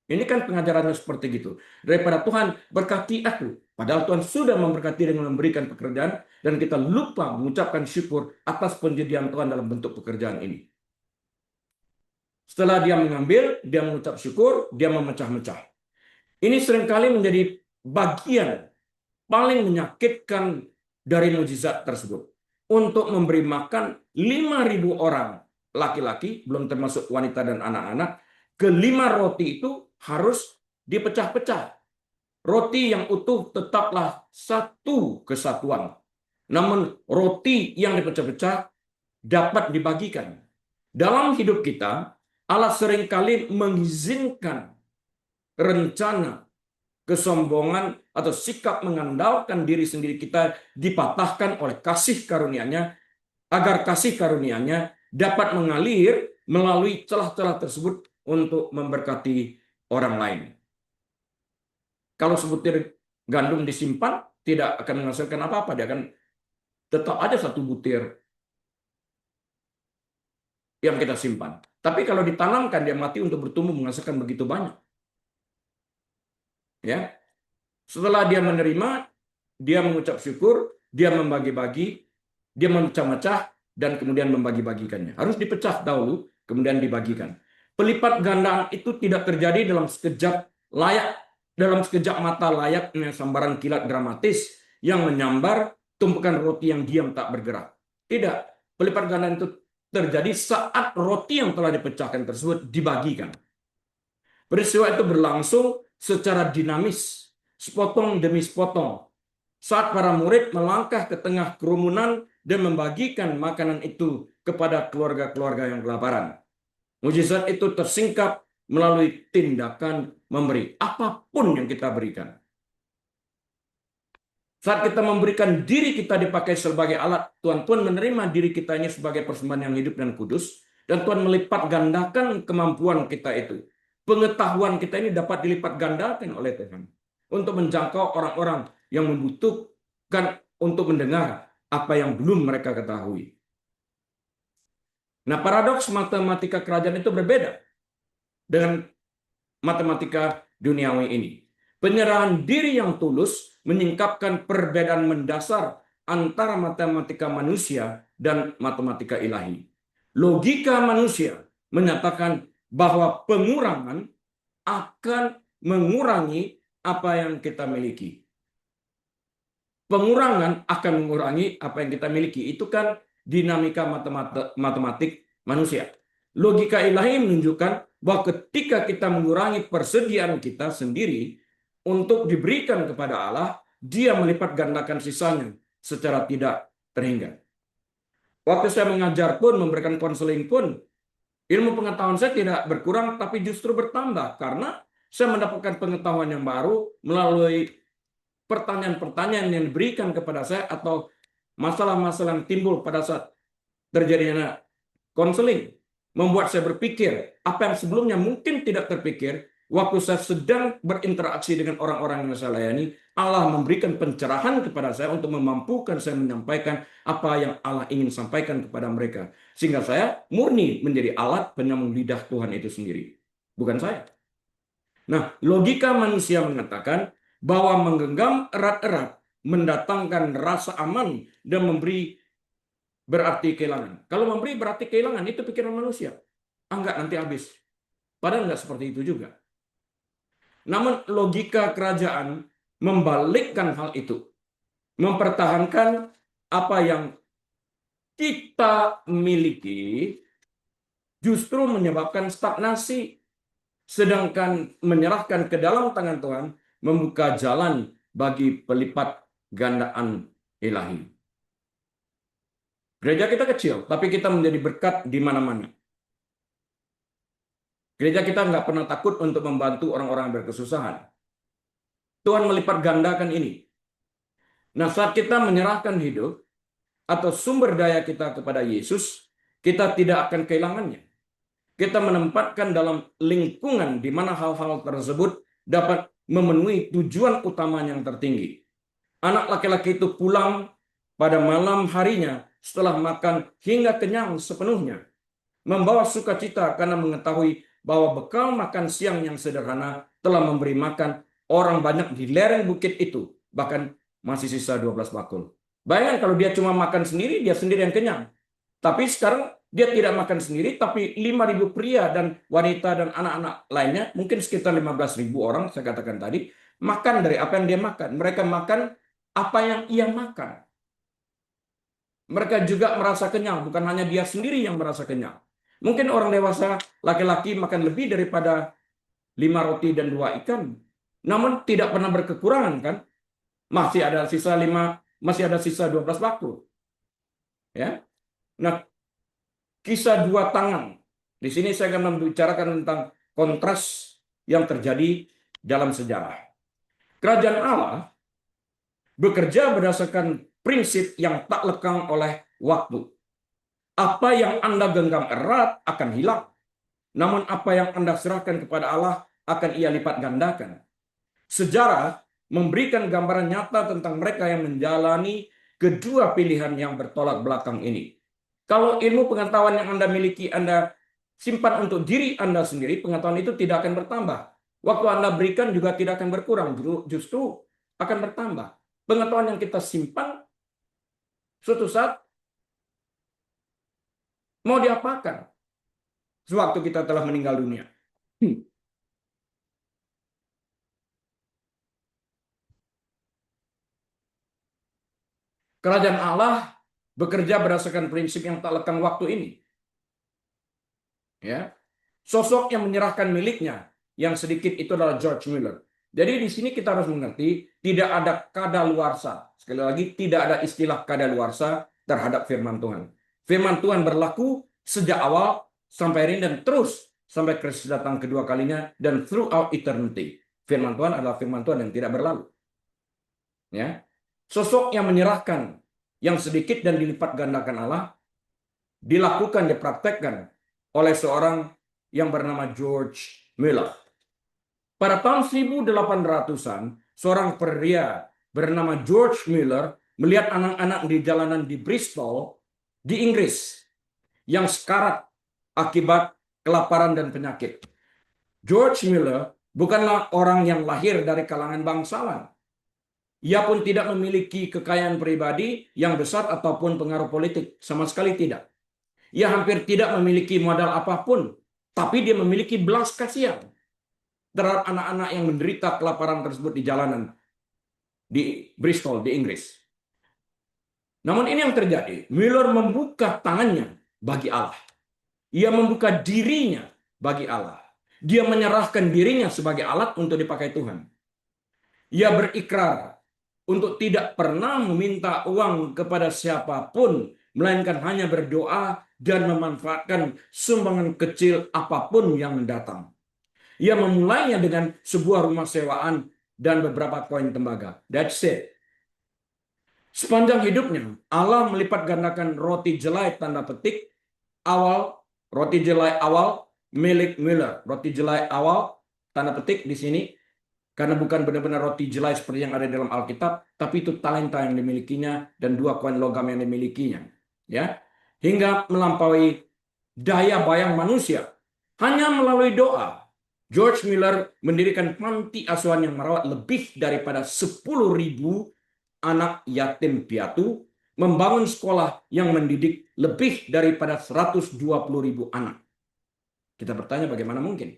Ini kan pengajarannya seperti gitu. Daripada Tuhan berkati aku, padahal Tuhan sudah memberkati dengan memberikan pekerjaan, dan kita lupa mengucapkan syukur atas penyediaan Tuhan dalam bentuk pekerjaan ini. Setelah dia mengambil, dia mengucap syukur, dia memecah-mecah. Ini seringkali menjadi bagian paling menyakitkan dari mukjizat tersebut. Untuk memberi makan 5.000 orang laki-laki, belum termasuk wanita dan anak-anak, kelima roti itu harus dipecah-pecah. Roti yang utuh tetaplah satu kesatuan. Namun roti yang dipecah-pecah dapat dibagikan. Dalam hidup kita, Allah seringkali mengizinkan rencana kesombongan atau sikap mengandalkan diri sendiri kita dipatahkan oleh kasih karunia-Nya, agar kasih karunia-Nya dapat mengalir melalui celah-celah tersebut untuk memberkati orang lain. Kalau sebutir gandum disimpan, tidak akan menghasilkan apa-apa. Dia akan tetap ada satu butir yang kita simpan. Tapi kalau ditanamkan, dia mati untuk bertumbuh menghasilkan begitu banyak. Ya, setelah dia menerima, dia mengucap syukur, dia membagi-bagi, dia memecah-mecah, dan kemudian membagi-bagikannya. Harus dipecah dahulu, kemudian dibagikan. Pelipat gandaan itu tidak terjadi dalam sekejap mata layaknya sambaran kilat dramatis yang menyambar tumpukan roti yang diam tak bergerak. Tidak, pelipat gandaan itu terjadi saat roti yang telah dipecahkan tersebut dibagikan. Peristiwa itu berlangsung secara dinamis, sepotong demi sepotong. Saat para murid melangkah ke tengah kerumunan dan membagikan makanan itu kepada keluarga-keluarga yang kelaparan. Mujizat itu tersingkap melalui tindakan memberi. Apapun yang kita berikan. Saat kita memberikan diri kita dipakai sebagai alat, Tuhan pun menerima diri kita ini sebagai persembahan yang hidup dan kudus. Dan Tuhan melipat gandakan kemampuan kita itu. Pengetahuan kita ini dapat dilipat gandakan oleh Tuhan untuk menjangkau orang-orang yang membutuhkan untuk mendengar apa yang belum mereka ketahui. Nah, paradoks matematika kerajaan itu berbeda. dengan matematika duniawi ini. Penyerahan diri yang tulus menyingkapkan perbedaan mendasar antara matematika manusia dan matematika ilahi. Logika manusia menyatakan bahwa pengurangan akan mengurangi apa yang kita miliki. Pengurangan akan mengurangi apa yang kita miliki. Itu kan dinamika matematik manusia. Logika ilahi menunjukkan bahwa ketika kita mengurangi persediaan kita sendiri untuk diberikan kepada Allah, Dia melipat gandakan sisanya secara tidak terhingga. Waktu saya mengajar pun, memberikan konseling pun, ilmu pengetahuan saya tidak berkurang, tapi justru bertambah karena saya mendapatkan pengetahuan yang baru melalui pertanyaan-pertanyaan yang diberikan kepada saya atau masalah-masalah yang timbul pada saat terjadinya konseling membuat saya berpikir apa yang sebelumnya mungkin tidak terpikir. Waktu saya sedang berinteraksi dengan orang-orang yang saya layani, Allah memberikan pencerahan kepada saya untuk memampukan saya menyampaikan apa yang Allah ingin sampaikan kepada mereka. Sehingga saya murni menjadi alat penyambung lidah Tuhan itu sendiri. Bukan saya. Nah, logika manusia mengatakan bahwa menggenggam erat-erat mendatangkan rasa aman dan memberi berarti kehilangan. Kalau memberi berarti kehilangan, itu pikiran manusia. Enggak, nanti habis. Padahal enggak seperti itu juga. Namun logika kerajaan membalikkan hal itu. Mempertahankan apa yang kita miliki justru menyebabkan stagnasi. Sedangkan menyerahkan ke dalam tangan Tuhan membuka jalan bagi pelipat gandaan ilahi. Gereja kita kecil, tapi kita menjadi berkat di mana-mana. Gereja kita nggak pernah takut untuk membantu orang-orang yang berkesusahan. Tuhan melipat gandakan ini. Nah, saat kita menyerahkan hidup atau sumber daya kita kepada Yesus, kita tidak akan kehilangannya. Kita menempatkan dalam lingkungan di mana hal-hal tersebut dapat memenuhi tujuan utama yang tertinggi. Anak laki-laki itu pulang pada malam harinya setelah makan hingga kenyang sepenuhnya, membawa sukacita karena mengetahui bahwa bekal makan siang yang sederhana telah memberi makan orang banyak di lereng bukit itu, bahkan masih sisa 12 bakul. Bayangkan kalau dia cuma makan sendiri, dia sendiri yang kenyang. Tapi sekarang dia tidak makan sendiri, tapi 5.000 pria dan wanita dan anak-anak lainnya, mungkin sekitar 15.000 orang, saya katakan tadi, makan dari apa yang dia makan. Mereka makan apa yang ia makan. Mereka juga merasa kenyang, bukan hanya dia sendiri yang merasa kenyang. Mungkin orang dewasa, laki-laki makan lebih daripada 5 roti dan 2 ikan. Namun tidak pernah berkekurangan kan? Masih ada sisa 12 bakul. Ya. Nah, kisah 2 tangan. Di sini saya akan membicarakan tentang kontras yang terjadi dalam sejarah. Kerajaan Allah bekerja berdasarkan prinsip yang tak lekang oleh waktu. Apa yang Anda genggam erat akan hilang. Namun apa yang Anda serahkan kepada Allah akan Ia lipat gandakan. Sejarah memberikan gambaran nyata tentang mereka yang menjalani kedua pilihan yang bertolak belakang ini. Kalau ilmu pengetahuan yang Anda miliki Anda simpan untuk diri Anda sendiri, pengetahuan itu tidak akan bertambah. Waktu Anda berikan juga tidak akan berkurang, justru akan bertambah. Pengetahuan yang kita simpan suatu saat mau diapakan sewaktu kita telah meninggal dunia. Kerajaan Allah bekerja berdasarkan prinsip yang tak lekang waktu ini. Ya, sosok yang menyerahkan miliknya yang sedikit itu adalah George Miller. Jadi di sini kita harus mengerti tidak ada kadaluarsa. Sekali lagi tidak ada istilah kadaluarsa terhadap firman Tuhan. Firman Tuhan berlaku sejak awal sampai hari ini dan terus sampai Kristus datang kedua kalinya dan throughout eternity. Firman Tuhan adalah firman Tuhan yang tidak berlalu. Ya. Sosok yang menyerahkan yang sedikit dan dilipat gandakan Allah dilakukan, dipraktekkan oleh seorang yang bernama George Miller. Pada tahun 1800-an, seorang pria bernama George Miller melihat anak-anak di jalanan di Bristol, di Inggris, yang sekarat akibat kelaparan dan penyakit. George Miller bukanlah orang yang lahir dari kalangan bangsawan. Ia pun tidak memiliki kekayaan pribadi yang besar ataupun pengaruh politik. Sama sekali tidak. Ia hampir tidak memiliki modal apapun. Tapi dia memiliki belas kasihan terhadap anak-anak yang menderita kelaparan tersebut di jalanan di Bristol, di Inggris. Namun ini yang terjadi. Miller membuka tangannya bagi Allah. Ia membuka dirinya bagi Allah. Dia menyerahkan dirinya sebagai alat untuk dipakai Tuhan. Ia berikrar untuk tidak pernah meminta uang kepada siapapun, melainkan hanya berdoa dan memanfaatkan sumbangan kecil apapun yang datang. Ia memulainya dengan sebuah rumah sewaan dan beberapa koin tembaga. That's it. Sepanjang hidupnya, Allah melipat gandakan roti jelai tanda petik roti jelai awal milik Miller. Roti jelai awal tanda petik di sini karena bukan benar-benar roti jelai seperti yang ada dalam Alkitab, tapi itu talenta yang dimilikinya dan 2 koin logam yang dimilikinya. Ya, hingga melampaui daya bayang manusia. Hanya melalui doa, George Miller mendirikan panti asuhan yang merawat lebih daripada 10.000 anak yatim piatu, membangun sekolah yang mendidik lebih daripada 120.000 anak. Kita bertanya bagaimana mungkin?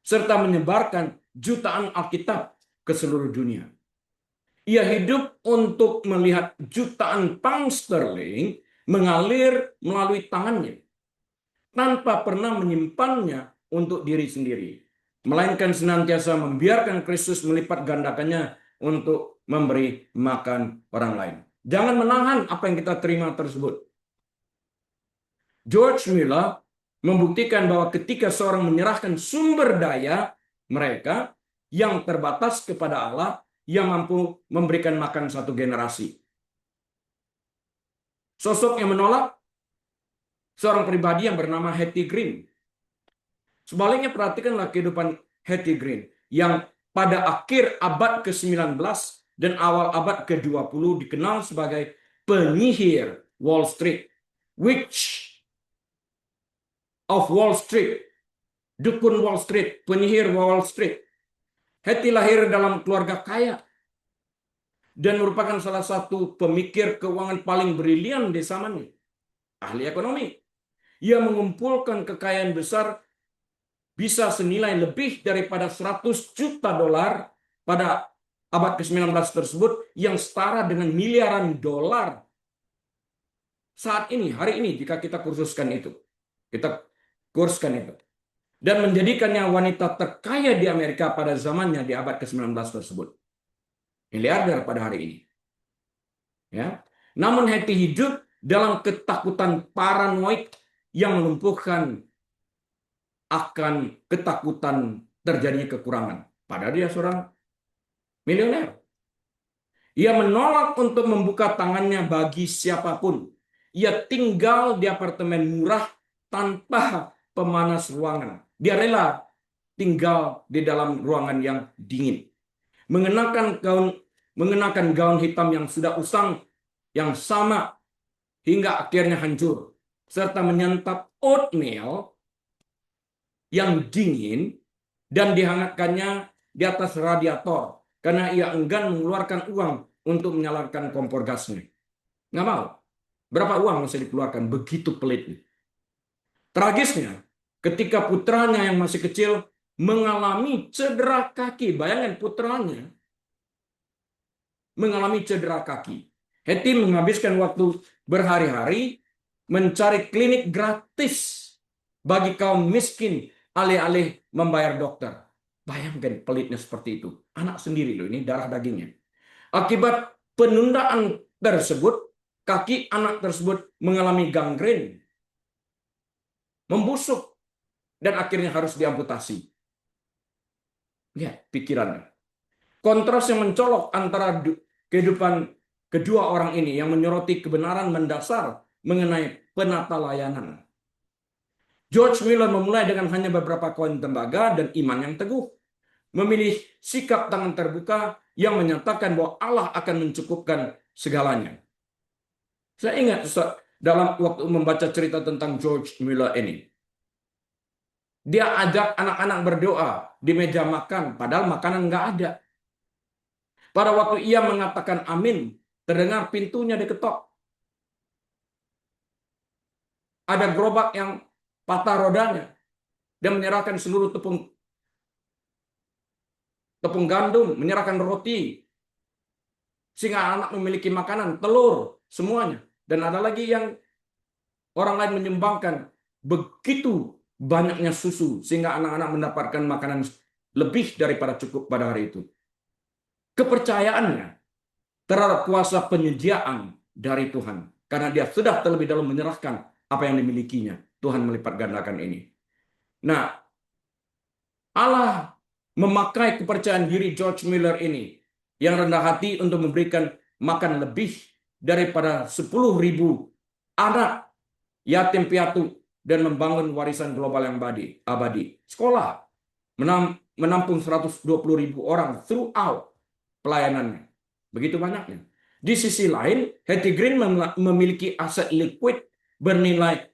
Serta menyebarkan jutaan Alkitab ke seluruh dunia. Ia hidup untuk melihat jutaan pound sterling mengalir melalui tangannya tanpa pernah menyimpannya untuk diri sendiri, melainkan senantiasa membiarkan Kristus melipat gandakannya untuk memberi makan orang lain. Jangan menahan apa yang kita terima tersebut. George Miller membuktikan bahwa ketika seorang menyerahkan sumber daya mereka yang terbatas kepada Allah, yang mampu memberikan makan satu generasi. Sosok yang menolak seorang pribadi yang bernama Hattie Green. Sebaliknya perhatikanlah kehidupan Hattie Green yang pada akhir abad ke-19 dan awal abad ke-20 dikenal sebagai penyihir Wall Street, witch of Wall Street, dukun Wall Street, penyihir Wall Street. Hattie lahir dalam keluarga kaya dan merupakan salah satu pemikir keuangan paling brilian di zamannya. Ahli ekonomi. Ia mengumpulkan kekayaan besar bisa senilai lebih daripada 100 juta dolar pada abad ke-19 tersebut yang setara dengan miliaran dolar saat ini, hari ini jika kita kursuskan itu. Kita kurskan itu. Dan menjadikannya wanita terkaya di Amerika pada zamannya di abad ke-19 tersebut. Miliarder pada hari ini. Ya. Namun Hattie hidup dalam ketakutan paranoid yang melumpuhkan akan ketakutan terjadinya kekurangan. Padahal dia seorang milioner. Ia menolak untuk membuka tangannya bagi siapapun. Ia tinggal di apartemen murah tanpa pemanas ruangan. Dia rela tinggal di dalam ruangan yang dingin. Mengenakan gaun hitam yang sudah usang, yang sama hingga akhirnya hancur. Serta menyantap oatmeal yang dingin dan dihangatkannya di atas radiator karena ia enggan mengeluarkan uang untuk menyalakan kompor gasnya. Nggak mau. Berapa uang mesti dikeluarkan? Begitu pelitnya. Tragisnya, ketika putranya yang masih kecil mengalami cedera kaki. Bayangkan putranya mengalami cedera kaki. Hattie menghabiskan waktu berhari-hari mencari klinik gratis bagi kaum miskin alih-alih membayar dokter. Bayangkan pelitnya seperti itu. Anak sendiri loh, ini darah dagingnya. Akibat penundaan tersebut, kaki anak tersebut mengalami gangren, membusuk, dan akhirnya harus diamputasi. Lihat pikirannya. Kontras yang mencolok antara kehidupan kedua orang ini yang menyoroti kebenaran mendasar mengenai penata layanan. George Miller memulai dengan hanya beberapa koin tembaga dan iman yang teguh. Memilih sikap tangan terbuka yang menyatakan bahwa Allah akan mencukupkan segalanya. Saya ingat dalam waktu membaca cerita tentang George Miller ini. Dia ajak anak-anak berdoa di meja makan, padahal makanan nggak ada. Pada waktu ia mengatakan amin, terdengar pintunya diketok. Ada gerobak yang patah rodanya. Dia menyerahkan seluruh tepung gandum, menyerahkan roti, sehingga anak memiliki makanan, telur, semuanya. Dan ada lagi yang orang lain menyumbangkan begitu banyaknya susu, sehingga anak-anak mendapatkan makanan lebih daripada cukup pada hari itu. Kepercayaannya terhadap kuasa penyediaan dari Tuhan. Karena dia sudah terlebih dahulu menyerahkan apa yang dimilikinya. Tuhan melipat gandakan ini. Nah, Allah memakai kepercayaan diri George Miller ini yang rendah hati untuk memberikan makan lebih daripada 10.000 anak yatim piatu dan membangun warisan global yang abadi. Sekolah menampung 120.000 orang throughout pelayanannya. Begitu banyaknya. Di sisi lain, Hetty Green memiliki aset liquid bernilai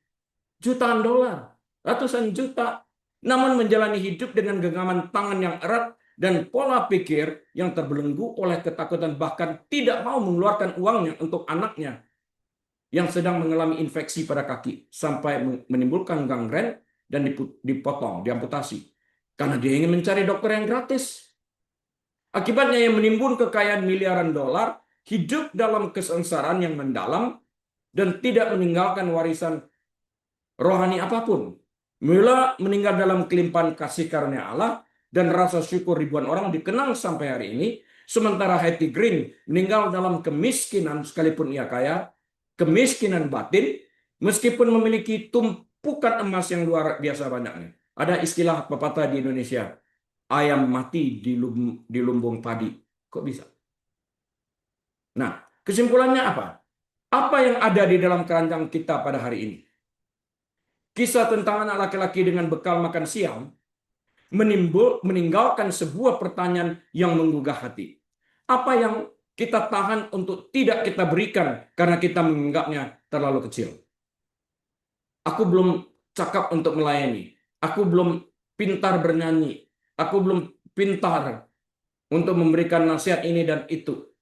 jutaan dolar, ratusan juta, namun menjalani hidup dengan genggaman tangan yang erat dan pola pikir yang terbelenggu oleh ketakutan, bahkan tidak mau mengeluarkan uangnya untuk anaknya yang sedang mengalami infeksi pada kaki sampai menimbulkan gangren dan dipotong, diamputasi. Karena dia ingin mencari dokter yang gratis. Akibatnya yang menimbun kekayaan miliaran dolar, hidup dalam kesengsaraan yang mendalam, dan tidak meninggalkan warisan rohani apapun. Mula meninggal dalam kelimpahan kasih karunia Allah, dan rasa syukur ribuan orang dikenang sampai hari ini. Sementara Hetty Green meninggal dalam kemiskinan sekalipun ia kaya, kemiskinan batin, meskipun memiliki tumpukan emas yang luar biasa banyaknya. Ada istilah pepatah di Indonesia, ayam mati di lumbung padi. Kok bisa? Nah, kesimpulannya apa? Apa yang ada di dalam keranjang kita pada hari ini? Kisah tentang anak laki-laki dengan bekal makan siang meninggalkan sebuah pertanyaan yang menggugah hati. Apa yang kita tahan untuk tidak kita berikan karena kita menganggapnya terlalu kecil? Aku belum cakap untuk melayani. Aku belum pintar bernyanyi. Aku belum pintar untuk memberikan nasihat ini dan itu.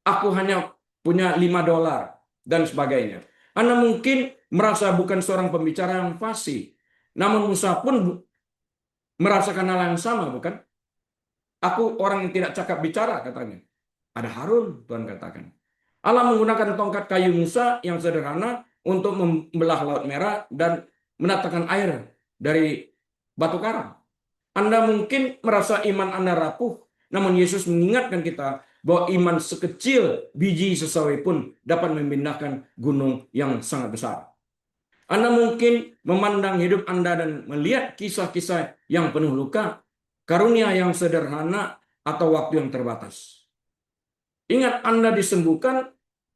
Aku hanya punya 5 dolar dan sebagainya. Anda mungkin merasa bukan seorang pembicara yang fasih. Namun Musa pun merasakan hal yang sama, bukan? Aku orang yang tidak cakap bicara, katanya. Ada Harun, Tuhan katakan. Allah menggunakan tongkat kayu Musa yang sederhana untuk membelah Laut Merah dan menatakan air dari batu karang. Anda mungkin merasa iman Anda rapuh, namun Yesus mengingatkan kita bahwa iman sekecil biji sesawi pun dapat memindahkan gunung yang sangat besar. Anda mungkin memandang hidup Anda dan melihat kisah-kisah yang penuh luka, karunia yang sederhana, atau waktu yang terbatas. Ingat, Anda disembuhkan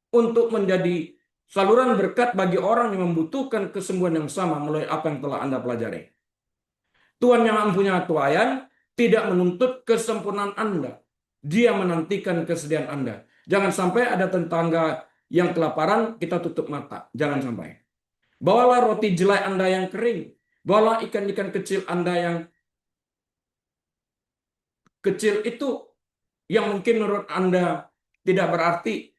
untuk menjadi saluran berkat bagi orang yang membutuhkan kesembuhan yang sama melalui apa yang telah Anda pelajari. Tuhan yang mempunyai tuayan tidak menuntut kesempurnaan Anda. Dia menantikan kesediaan Anda. Jangan sampai ada tetangga yang kelaparan, kita tutup mata. Jangan sampai. Bawalah roti jelai Anda yang kering. Bawalah ikan-ikan kecil Anda yang kecil itu yang mungkin menurut Anda tidak berarti.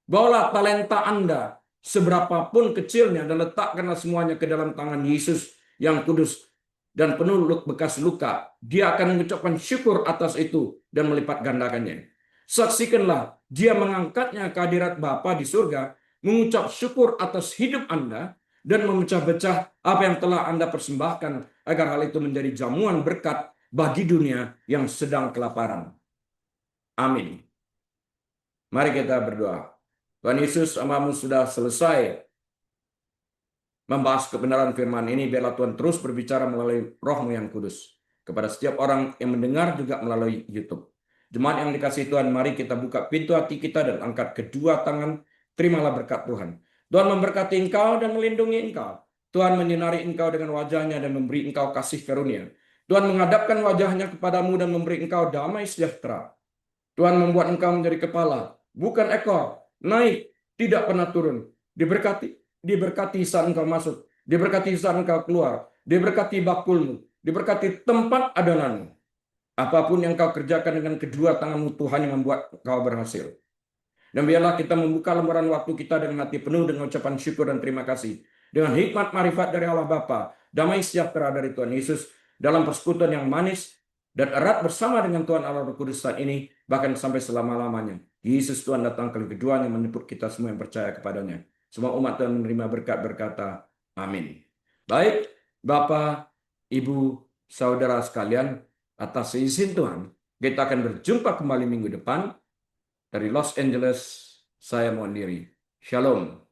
Bawalah talenta Anda seberapapun kecilnya dan letakkanlah semuanya ke dalam tangan Yesus yang kudus dan penuh bekas luka. Dia akan mengucapkan syukur atas itu dan melipat gandakannya. Saksikanlah dia mengangkatnya ke hadirat Bapa di surga, mengucap syukur atas hidup Anda dan memecah-becah apa yang telah Anda persembahkan agar hal itu menjadi jamuan berkat bagi dunia yang sedang kelaparan. Amin. Mari kita berdoa. Tuhan Yesus, hamba-Mu sudah selesai membahas kebenaran firman ini. Biarlah Tuhan terus berbicara melalui Roh-Mu yang kudus kepada setiap orang yang mendengar, juga melalui YouTube. Jemaat yang dikasihi Tuhan, mari kita buka pintu hati kita dan angkat kedua tangan. Terimalah berkat Tuhan. Tuhan memberkati engkau dan melindungi engkau. Tuhan menyinari engkau dengan wajahnya dan memberi engkau kasih karunia. Tuhan menghadapkan wajahnya kepadamu dan memberi engkau damai sejahtera. Tuhan membuat engkau menjadi kepala, bukan ekor, naik, tidak pernah turun. Diberkati saat engkau masuk, diberkati saat engkau keluar. diberkati bakulmu, diberkati tempat adonanmu. Apapun yang kau kerjakan dengan kedua tanganmu, Tuhan yang membuat kau berhasil. Dan biarlah kita membuka lembaran waktu kita dengan hati penuh dengan ucapan syukur dan terima kasih. Dengan hikmat marifat dari Allah Bapa, damai sejahtera dari Tuhan Yesus, dalam persekutuan yang manis dan erat bersama dengan Tuhan Allah Roh Kudus saat ini, bahkan sampai selama-lamanya. Yesus Tuhan datang kali kedua yang menyebut kita semua yang percaya kepadanya. Semua umat Tuhan menerima berkat berkata, amin. Baik, Bapak, Ibu, Saudara sekalian, atas izin Tuhan, kita akan berjumpa kembali minggu depan. Dari Los Angeles, saya mohon diri. Shalom.